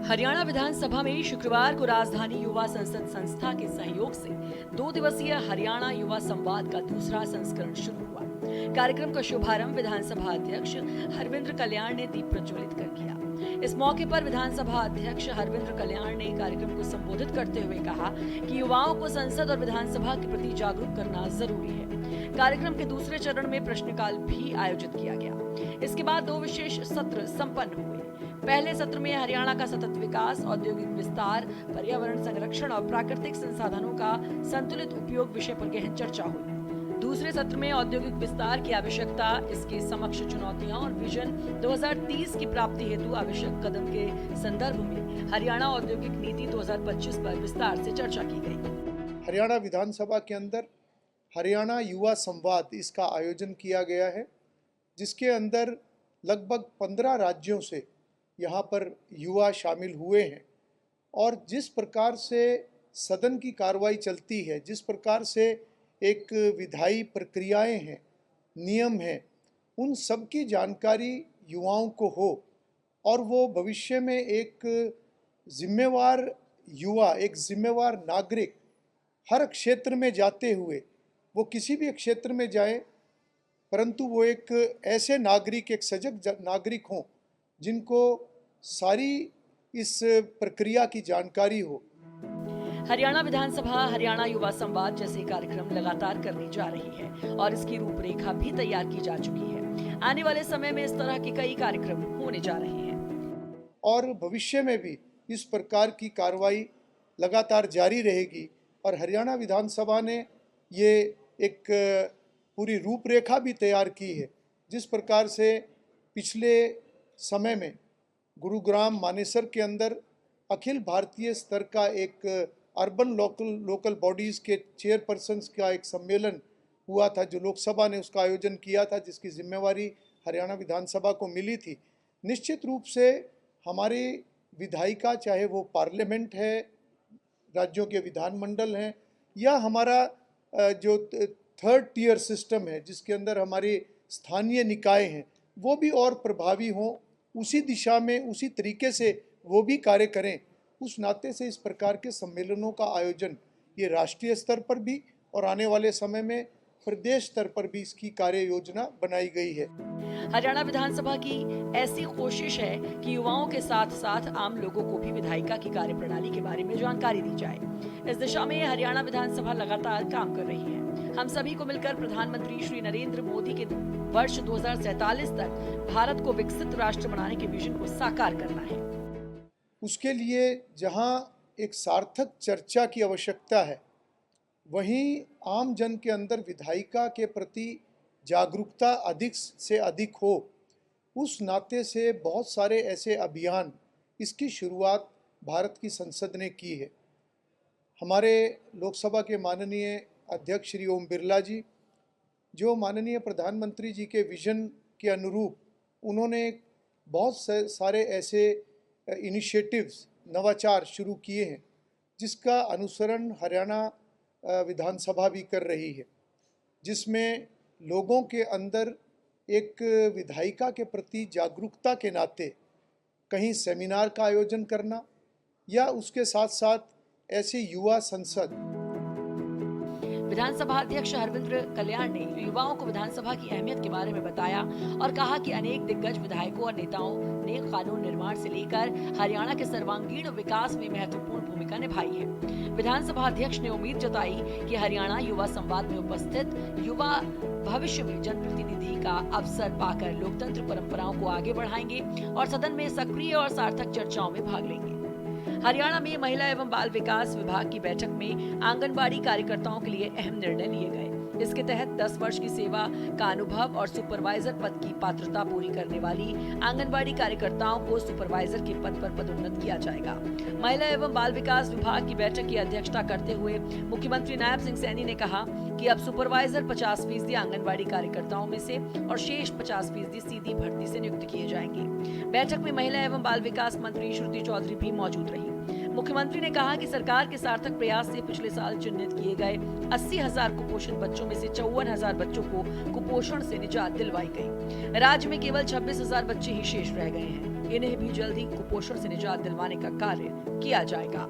हरियाणा विधानसभा में शुक्रवार को राजधानी युवा संसद संस्था के सहयोग से 2 दिवसीय हरियाणा युवा संवाद का दूसरा संस्करण शुरू हुआ। कार्यक्रम का शुभारंभ विधानसभा अध्यक्ष हरविंद्र कल्याण ने दीप प्रज्वलित कर किया। इस मौके पर विधानसभा अध्यक्ष हरविंद्र कल्याण ने कार्यक्रम को संबोधित करते हुए कहा कि युवाओं को संसद और विधानसभा के प्रति जागरूक करना जरूरी है। कार्यक्रम के दूसरे चरण में प्रश्नकाल भी आयोजित किया गया। इसके बाद 2 विशेष सत्र संपन्न हुए। पहले सत्र में हरियाणा का सतत विकास, औद्योगिक विस्तार, पर्यावरण संरक्षण और प्राकृतिक संसाधनों का संतुलित उपयोग विषय पर गहन चर्चा हुई। दूसरे सत्र में औद्योगिक विस्तार की आवश्यकता, इसके समक्ष चुनौतियां और विजन 2030 की प्राप्ति हेतु आवश्यक कदम के संदर्भ में हरियाणा औद्योगिक नीति 2025 पर विस्तार से चर्चा की गई। हरियाणा विधानसभा के अंदर हरियाणा युवा संवाद इसका आयोजन किया गया है, जिसके अंदर लगभग 15 राज्यों से यहाँ पर युवा शामिल हुए हैं। और जिस प्रकार से सदन की कार्रवाई चलती है, जिस प्रकार से एक विधायी प्रक्रियाएं हैं, नियम हैं, उन सब की जानकारी युवाओं को हो और वो भविष्य में एक जिम्मेवार युवा, एक जिम्मेवार नागरिक हर क्षेत्र में जाते हुए, वो किसी भी क्षेत्र में जाए, परंतु वो एक ऐसे नागरिक, एक सजग नागरिक हों जिनको सारी इस प्रक्रिया की जानकारी हो। हरियाणा विधानसभा हरियाणा युवा संवाद जैसे कार्यक्रम लगातार करने जा रही है और इसकी रूपरेखा भी तैयार की जा चुकी है। आने वाले समय में इस तरह के कई कार्यक्रम होने जा रहे हैं और भविष्य में भी इस प्रकार की कार्रवाई लगातार जारी रहेगी। और हरियाणा विधानसभा ने ये एक पूरी रूपरेखा भी तैयार की है। जिस प्रकार से पिछले समय में गुरुग्राम मानेसर के अंदर अखिल भारतीय स्तर का एक अर्बन लोकल बॉडीज़ के चेयरपर्सन्स का एक सम्मेलन हुआ था, जो लोकसभा ने उसका आयोजन किया था, जिसकी जिम्मेवारी हरियाणा विधानसभा को मिली थी। निश्चित रूप से हमारी विधायिका, चाहे वो पार्लियामेंट है, राज्यों के विधानमंडल हैं, या हमारा जो 3rd टियर सिस्टम है, जिसके अंदर हमारी स्थानीय निकाय हैं, वो भी और प्रभावी हों, उसी दिशा में, उसी तरीके से वो भी कार्य करें। उस नाते से इस प्रकार के सम्मेलनों का आयोजन ये राष्ट्रीय स्तर पर भी और आने वाले समय में प्रदेश स्तर पर भी इसकी कार्य योजना बनाई गई है। हरियाणा विधानसभा की ऐसी कोशिश है कि युवाओं के साथ साथ आम लोगों को भी विधायिका की कार्यप्रणाली के बारे में जानकारी दी जाए। इस दिशा में हरियाणा विधानसभा लगातार काम कर रही है। हम सभी को मिलकर प्रधानमंत्री श्री नरेंद्र मोदी के वर्ष 2047 तक भारत को विकसित राष्ट्र बनाने के विजन को साकार करना है। उसके लिए जहां एक सार्थक चर्चा की आवश्यकता है, वहीं आम जन के अंदर विधायिका के प्रति जागरूकता अधिक से अधिक हो। उस नाते से बहुत सारे ऐसे अभियान, इसकी शुरुआत भारत की संसद ने की है। हमारे लोकसभा के माननीय अध्यक्ष श्री ओम बिरला जी, जो माननीय प्रधानमंत्री जी के विजन के अनुरूप उन्होंने बहुत सारे ऐसे इनिशिएटिव्स, नवाचार शुरू किए हैं, जिसका अनुसरण हरियाणा विधानसभा भी कर रही है, जिसमें लोगों के अंदर एक विधायिका के प्रति जागरूकता के नाते कहीं सेमिनार का आयोजन करना, या उसके साथ साथ ऐसे युवा संसद। विधानसभा अध्यक्ष हरविंद्र कल्याण ने युवाओं को विधानसभा की अहमियत के बारे में बताया और कहा कि अनेक दिग्गज विधायकों और नेताओं ने कानून निर्माण से लेकर हरियाणा के सर्वांगीण विकास में महत्वपूर्ण भूमिका निभाई है। विधानसभा अध्यक्ष ने उम्मीद जताई कि हरियाणा युवा संवाद में उपस्थित युवा भविष्य में जनप्रतिनिधि का अवसर पाकर लोकतंत्र परंपराओं को आगे बढ़ाएंगे और सदन में सक्रिय और सार्थक चर्चाओं में भाग लेंगे। हरियाणा में महिला एवं बाल विकास विभाग की बैठक में आंगनबाड़ी कार्यकर्ताओं के लिए अहम निर्णय लिए गए। इसके तहत 10 वर्ष की सेवा का अनुभव और सुपरवाइजर पद की पात्रता पूरी करने वाली आंगनबाड़ी कार्यकर्ताओं को सुपरवाइजर के पद पर पदोन्नत किया जाएगा। महिला एवं बाल विकास विभाग की बैठक की अध्यक्षता करते हुए मुख्यमंत्री नायब सिंह सैनी ने कहा कि अब सुपरवाइजर 50% आंगनबाड़ी कार्यकर्ताओं में से और शेष 50% सीधी भर्ती से नियुक्त किए जाएंगे। बैठक में महिला एवं बाल विकास मंत्री श्रुति चौधरी भी मौजूद रही। मुख्यमंत्री ने कहा कि सरकार के सार्थक प्रयास से पिछले साल चिन्हित किए गए 80,000 कुपोषित बच्चों में से 54,000 बच्चों को कुपोषण से निजात दिलवाई गई। राज्य में केवल 26,000 बच्चे ही शेष रह गए हैं। इन्हें भी जल्द ही कुपोषण से निजात दिलवाने का कार्य किया जाएगा।